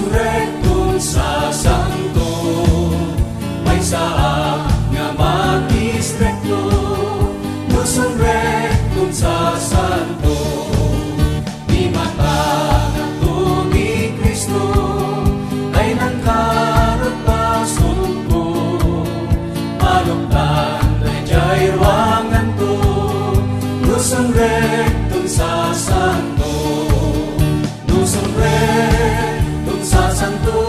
rekton sa santo, may saak nga magistrekto. Lusong rekton sa santo, di mata nga ni Kristo, ay nangkarot pasun ko. Maluktan na jay ruangan to, lusong rekton sa santo. Lusong rekton sa santo,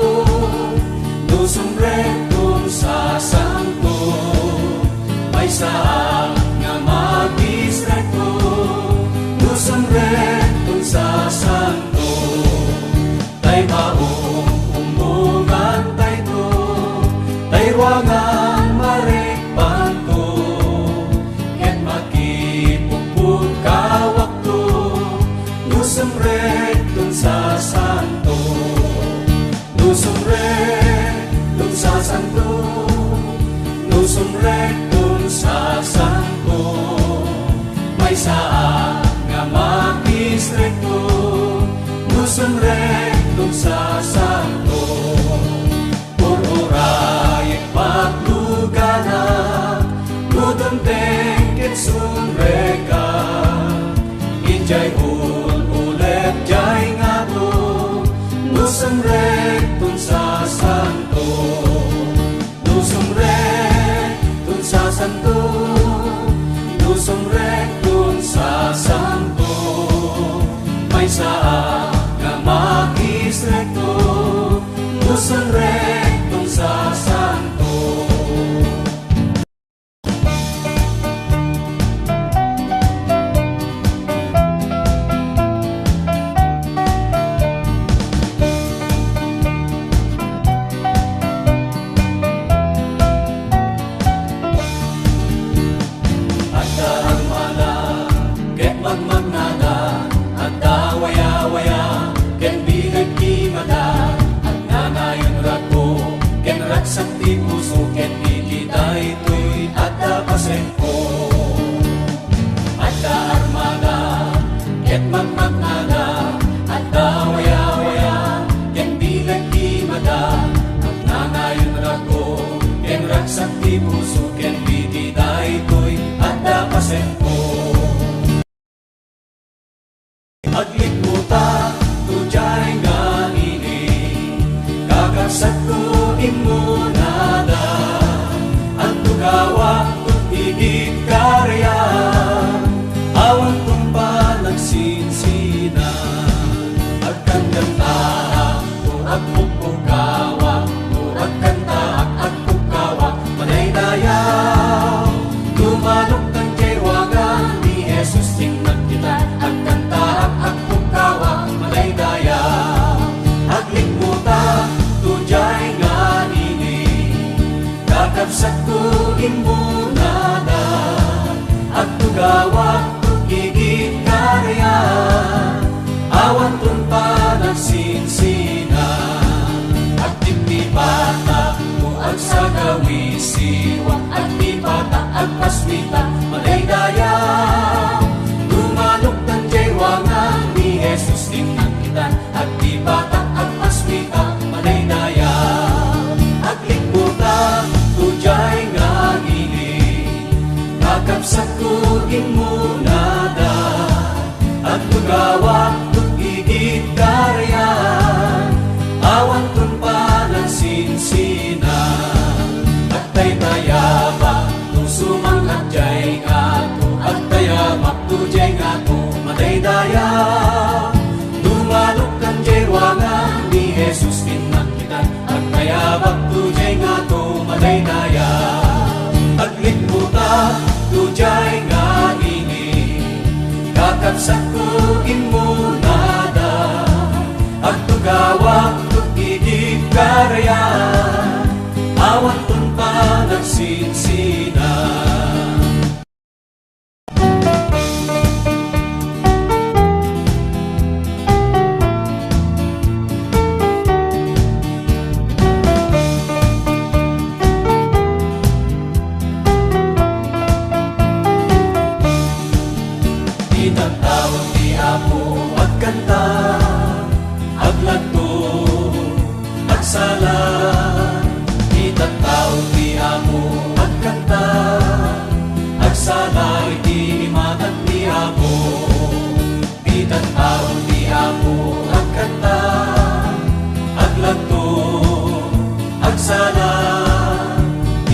lusong rekton sa santo, may saak nga magistrekto. Lusong rekton sa santo, tay maong umungan tay to, tay ruangan marikpan to, ket makipupug kawak to. Lusong rekton sa santo, lusong rekton sa santo, lusong rekton sa santo, may saak nga magistrekto. Lusong rekton sa santo, pururayek paglugana, ludunteng ket sunreka, injay ulet jay ngato. Lusong rekton sa santo, lusong rekton sa santo, lusong rekton sa santo, may saak nga magistrekto. Lusong rekton sa santo. Sakti puso ken ikitay tuy adda pasengko, adda armada ket magmagnada, adda waya-waya ken bilag kimada, at nangayon rako ken ragsakti puso ken ikitay tuy adda pasengko. Aglikmuta tujay nga ini, kakabsat ko imunada, ang tugawa kung higit karya, awan kong panagsinsina, agkandantaak to agpupugawa, to agkantaak agpugawa, manay-dayaw, lumanok ng jaywagan, ni Jesus tingnan kita, agkantaak agpugawa, manay-dayaw, aglikmuta tujay nga kakabsat ko imunada, at tugawa kung higit karya, awan tun panagsinsina, at tipipata mo ang sagawisiwa, at tipata ang paswita, malaydayaw, lumanok ng jaywangan, ni Jesus tingnan kita, at tipata ang paswita, malaydayaw, aglikbuta tujay nga gili, kakabsat ko imunada, at tugawa kung higit karya, awan kung panagsinsina, at tay-tayaba kung sumangat jay ngato, at tayamak tujay ngato, matay-dayaw, lumalok kan jay ruangan, ni Jesus tingnan kita, at tayabak tujay ngato, matay-dayaw, aglikbuta tujay nga ini, kakabsat ko imunada, at tugawa kung higit karya, awan kung panagsinsina. Itatawag di Apo at kanta, agladto agsala ita tao ti amo agkanta agsala iti imatag ti amo ita tao ti amo agkanta aglanto agsala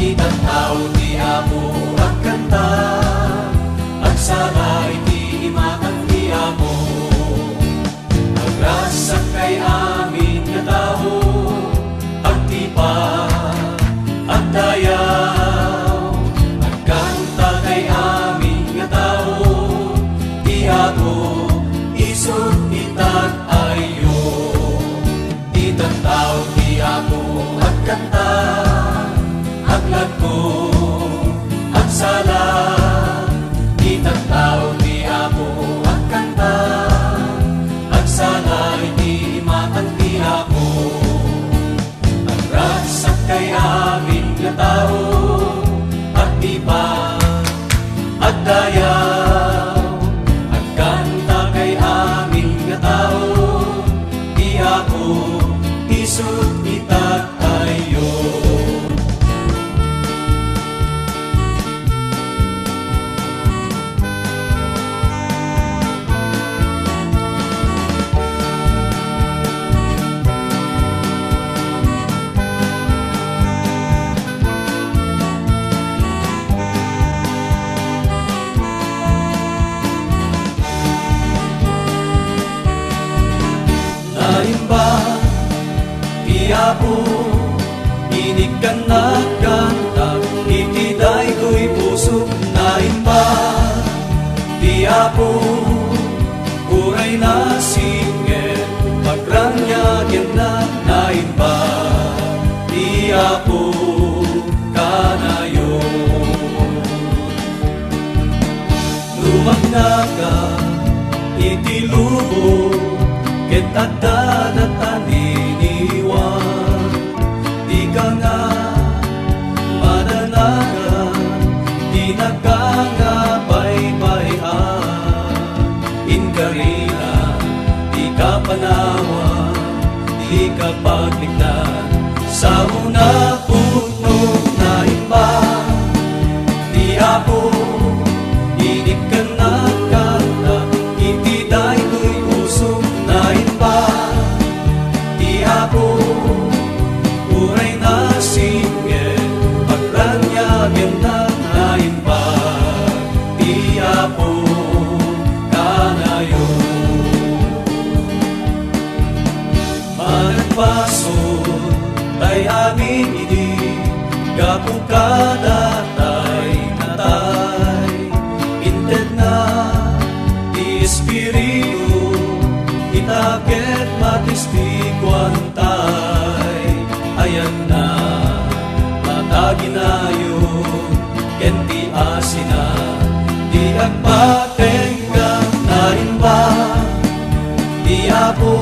ita tao ti amo agkanta agsala iti imatag ti amo agrasak kay amin nga tao agtipa agdayaw agkanta kay amin nga tao ti ato isut itag ayo itag tao ti ato agkanta aglanto agsala itag tao ti ato agkanta agsala iti imatag ti apo agrasak kay amin nga tao agtipa agdayaw agkanta kay amin nga tao ti apo isut itag ayo. Naimba ti apo inig kan nagkanta iti daytoy puso naimba ti apo uray na singed pagrangyagin na naimba ti apo kanayo lumagnaga iti lubo ket adda nataniniwan di ka nga mananaga di nagkangabay-bayan inkarina di ka panawa di ka paglignan sa una puno na imba di apo inig ka nagkanta iti daytoy puso naimba ti apo uray na singed pagrangyagin na naimba ti apo kanayo managpason tay amin idi kapukadatay natay inted na ti espiritu itaket matistikuantay ayan na mataginayo ken ti asina di agpatengga naimba ti apo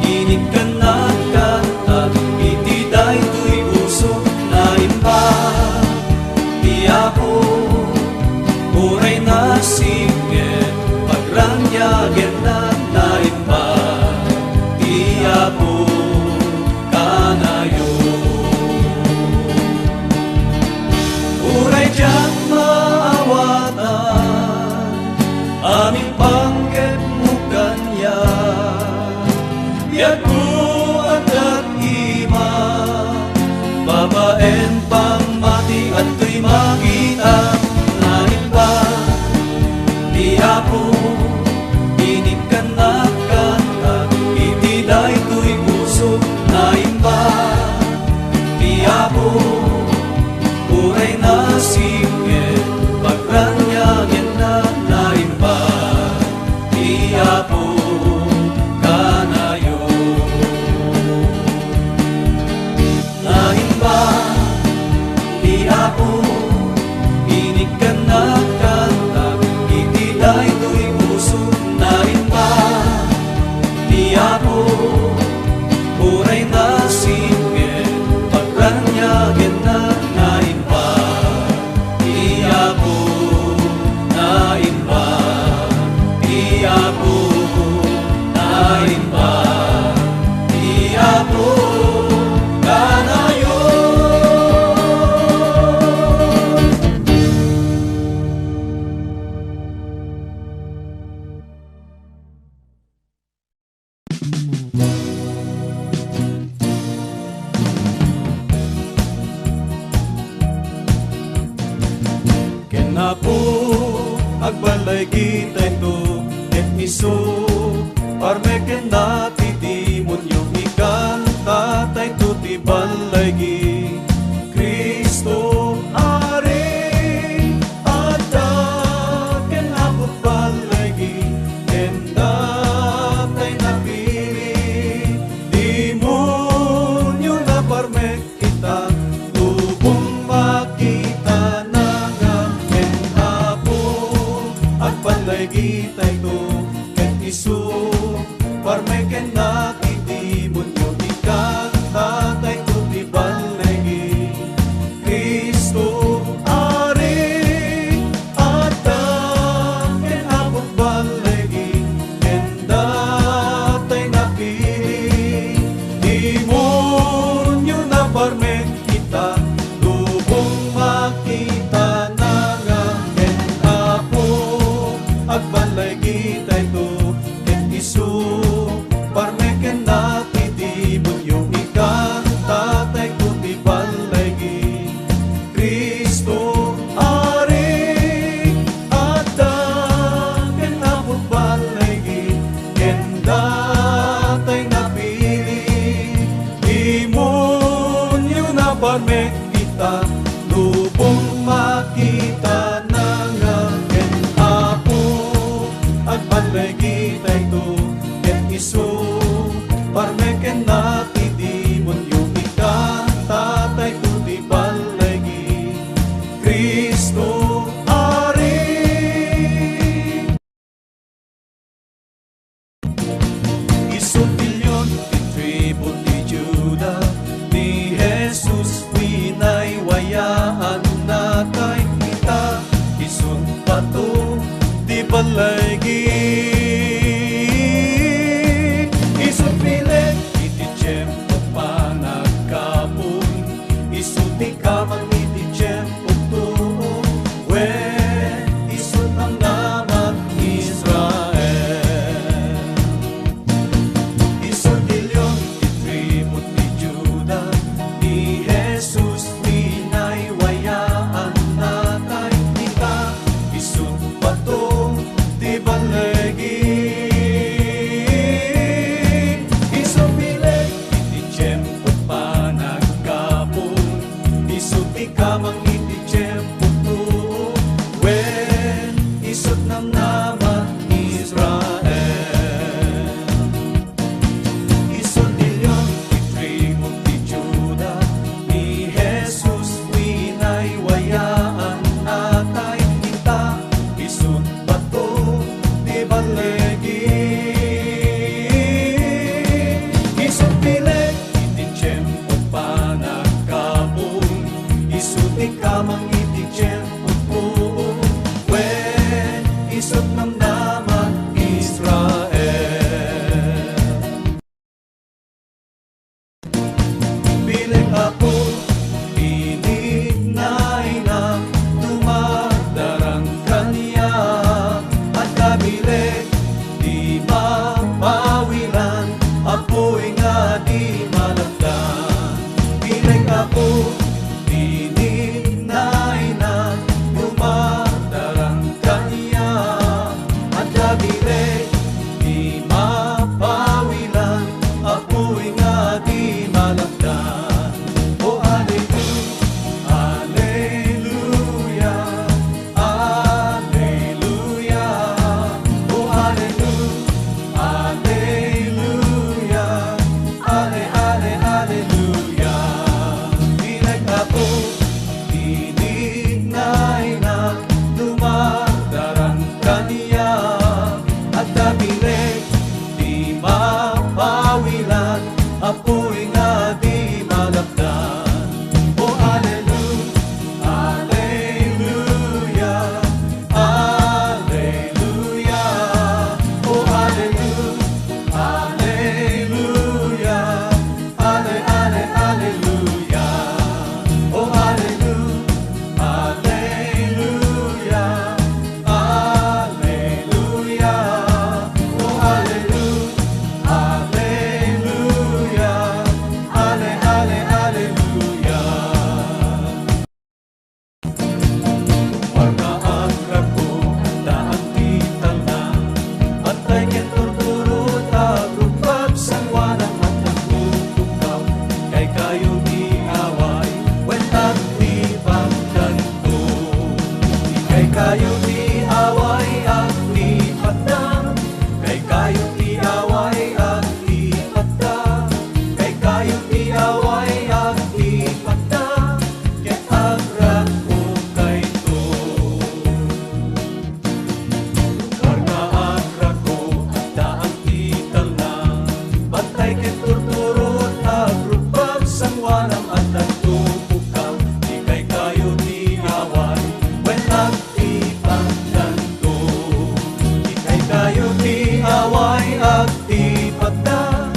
inig kan nagkanta iti daytoy puso naimba ti apo uray na singed pagrangyagin na naimba ti apo kanayo uray diyan maawatan aming pangket mo kanya biag ko at ima babaen pamati at tuy makita naimba ti apo inig ka nagkanta iti daytoy puso naimba ti apo uray na singed pagrangyagin na naimba ti apo kanayo naimba ti apo inig ka nagkanta iti daytoy puso naimba ti apo uray na singed pagrangyagin na naimba ti apo naimba ti apo naimba ti apo apo agbalay kita ito et iso parmeken nati demonyo ikanta tay tuti balay gi Kristo ari ada ken apo balay gi kenda tay napili demonyo na parmek kita lubong makita na nga ken apo agbalay kita ito ken isu parmeken nati demonyo ikanta tay tuti balay gi Kristo ari ada ken apo balay gi kenda tay napili demonyo na parmek kita lubong makita na nga ken apo agbalay kita ito ken isu parmeken nati demonyo ikanta tay tuti balay gi Kristo ari ada ken apo balay gi kenda tay napili demonyo na parmek kita lubong makita na nga ken apo agbalay kita ito ken isu parmeken nati demonyo ikanta tay tuti balay gi Kristo ari. Isultilyon ti tribo ti Juda ni Jesus winay waya kayo ti away agti pagda, ket agrag ko kayto. Lugar nga agrag ko, adda ang tital na, bantay ket turturot agrupag sangwanam at nagtupukam, di kay kayo ti away, when agti pagdanto. Di kay kayo ti away agti pagda,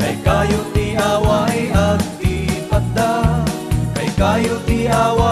kay kayo ti away agti pagda, kay kayo ti away